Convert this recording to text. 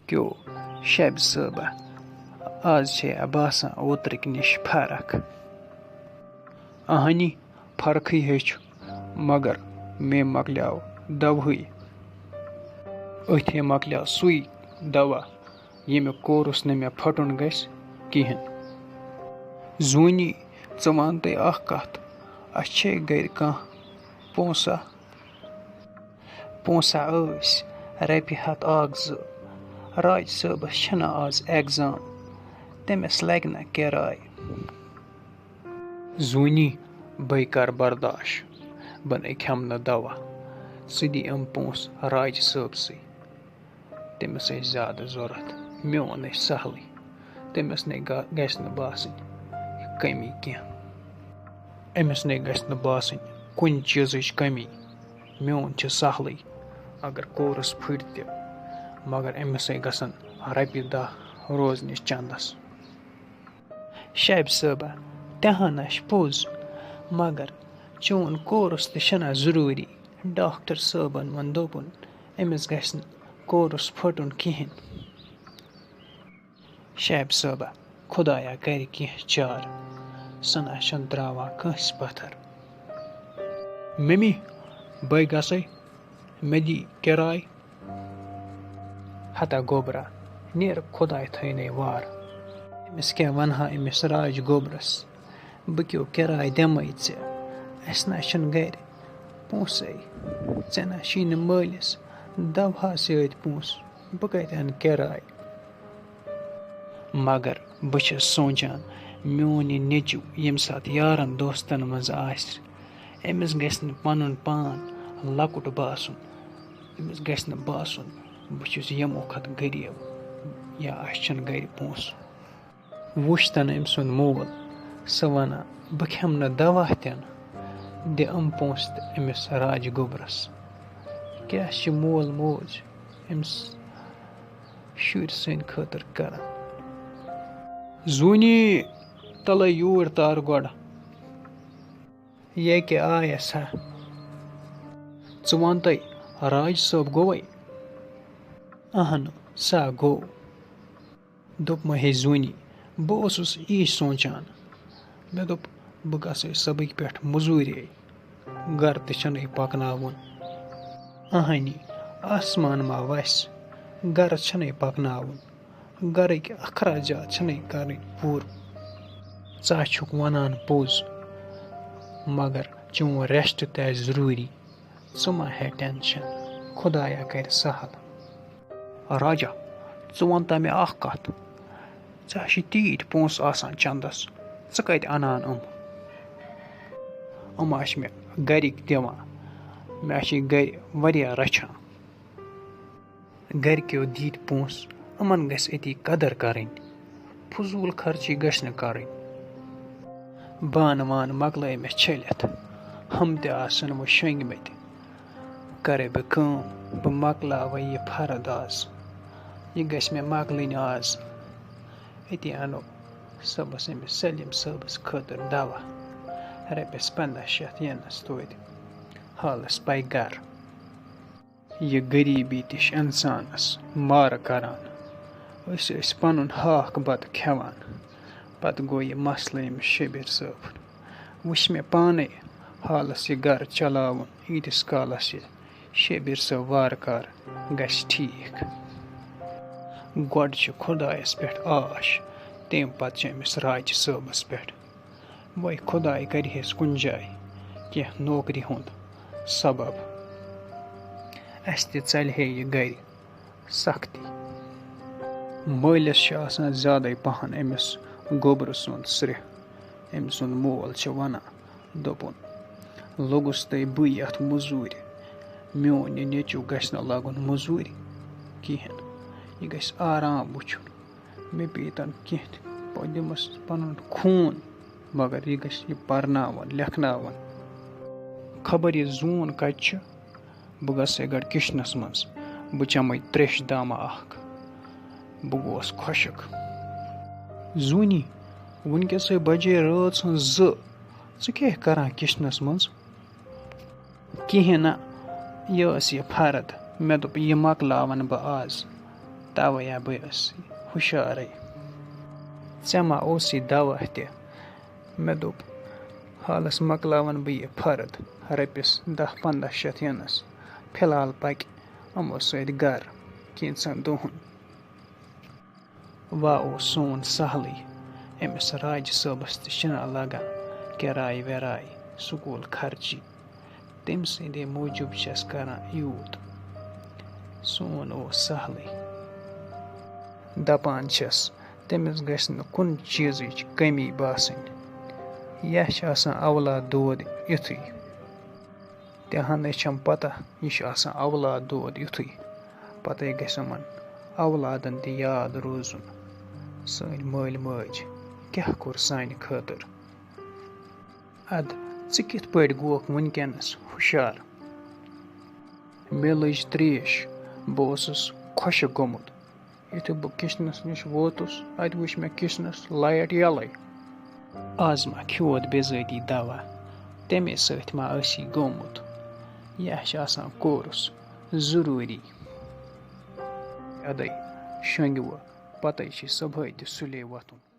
क्यों शब सबा आज छे बसान ओतरिक निश फरक अहनी फर्क हेच मगर मे मकलियाव दवही अथे मकलियाव सुई दवा ये कोरस न मे फटुन गस किहन जूनी वन तै अख कथ अच्छे गर कह पोसा रपि हथ अख ज राज सबस छना आज एग्जाम तमिस लग न किराय जूनी बै कर बर्दाश्त बन खम न दवा सह दी पोस राज सबसे तमिस ज्यादा जरूरत मोन सहल तमिस न गस न बासन कमी कह अमिस न गस न बासन कुन चीज कमी मोन सहल अगर कोरस फट त मगर अमिस गसन रपि दह रोजन चंदस शब सबा तहन पोज मगर चोन कोरस तछना जरूरी डॉक्टर सबन वन दोपुन अमिस गस कोरस फटुन किहन शब सबा खुदाया कर कह चार सना छन त्रा कस पत्थर मम्मी बै गसे मे दी किराय हता गोबरा नेर खुदाय थने वार अमिस क्या वनहा अमिस राज गोबरस बह क्यों किराय दम अस ना गर पोसे ऐ ना शी मलिस दवा सत पोस बह कत अन किराय मगर बह सोचान मोन यह नेचू यम सात यारन दोस्तन मज अमिस गस पन पान लकुट बासन अमिस गस बासन बह यमो खत गरीब या अन गर पोस वुचतन अम सुंद मोल सह वना बह खम न दवा तन दि पोस अमिस राज गोबरस क्या मोल मोज अमिस शुर सन खतर कर जूनी तल यूर तार गोड़ ये क्या आयस हा च वन तै राज सब गोवे अहन सा गो दोप हे जूनी बह यी सोचान मे दोप बह गस सबक पे मजूर गर तन पकनावन अहनी आसमान मा वस गर छन पकनावन गरक अखराजात छन कर पूर छुक वनान पोज मगर चोन रेस्ट त जरूरी मा हे टेंशन खुदाया कर सहल राजा वन ता मे अख कथ तीट पोस आसान चंदस कत अनान मे गरिक दिवान मे गर वरिया रछान गरक्यो दीत पोस अमन गस अति कदर करन फजूल खर्ची गस न करन बान वान मकल मे छलित हम तसन वो शंगमत करे बह कम बह मकलाव यह फरद आज यह गस मे मकलन आज अति अनो सबस अमिस सलीम सबस खतर दवा रपस 1500 यनस तोत हालस पाई गर यह गरीबी तश इंसानस मार करान पन हाक बत खेवान पत गो यह मसल अमिस शबीर सबन वुच मे पाने हालस यह गर चलावन ईतिस कालस यह शबीर सब वारकार गस ठीक गोड खुदायस पे आश तम पत अमिस राज सबस पे वह खुदाय करहस कुन जाय कह नौकरी हुंद सबब अस तल यह गर सख्ती मलिस ज्यादा पहन अमिस गोबर सुंद सर अम सुंद मोल वन दोपुन लोगुस तै बह यथ मजूर मोन यह नेचू गस न लगुन मजूर कहें यह गस आराम वुचुन मे पीतन कह दिमस पन खून मगर यह गस यह परनावन लेखनावन खबर यह जून कत बह गस गड किचनस मज बह चम त्रेश दामा अख बह गोस खुशक जूनी वनकस बजे रात सन 2 क्या करान किचनस मज कहें ना यह फरद मे दोप यह मकलावन बह आज تَوَے ہا بہٕ ٲسۍ ہُشارَے. ژےٚ ما اوسُے دوا تہِ؟ مےٚ دوٚپ حالَس مۄکلاوَن بہٕ یہِ فرٕد رۄپیَس 10-15 شَتھ یِنَس. فِلحال پَکہِ یِمو سۭتۍ گَرٕ کینٛژھن دۄہَن. وَ اوس سون سہلٕے. أمِس راجہِ صٲبَس تہِ چھِنہ لَگان کِراے وِراے سکوٗل خرچی. تٔمۍ سٕنٛدے موٗجوٗب چھَس کران یوٗت. سون اوس سہلٕے. دَپان چھَس تٔمِس گژھِ نہٕ کُنہِ چیٖزٕچ کٔمی باسٕنۍ. یہِ چھِ آسان اولاد دود یُتھُے. تہِ ہَنَے چھَم پَتہ یہِ چھُ آسان اولاد دود یُتھُے. پَتَے گژھِ یِمَن اولادَن تہِ یاد روزُن سٲنۍ مٲلۍ مٲجۍ کیٛاہ کوٚر سانہِ خٲطرٕ. اَدٕ ژٕ کِتھ پٲٹھۍ گوکھ وٕنۍکٮ۪نَس ہُشار؟ مےٚ لٔج ترٛیش. بہٕ اوسُس خۄشِک گوٚمُت. یُتھُے بہٕ کِچنَس نِش ووتُس اَتہِ وٕچھ مےٚ کِچنَس لایٹ یَلَے. آز ما کھیوٚوُتھ بِذٲتی دوا؟ تَمے سۭتۍ ما ٲسی گوٚمُت. یہِ چھِ آسان کورُس ضٔروٗری. اَدَے شۄنٛگہِ وۄنۍ پَتَے چھِ صُبحٲے تہِ سُلے وۄتھُن.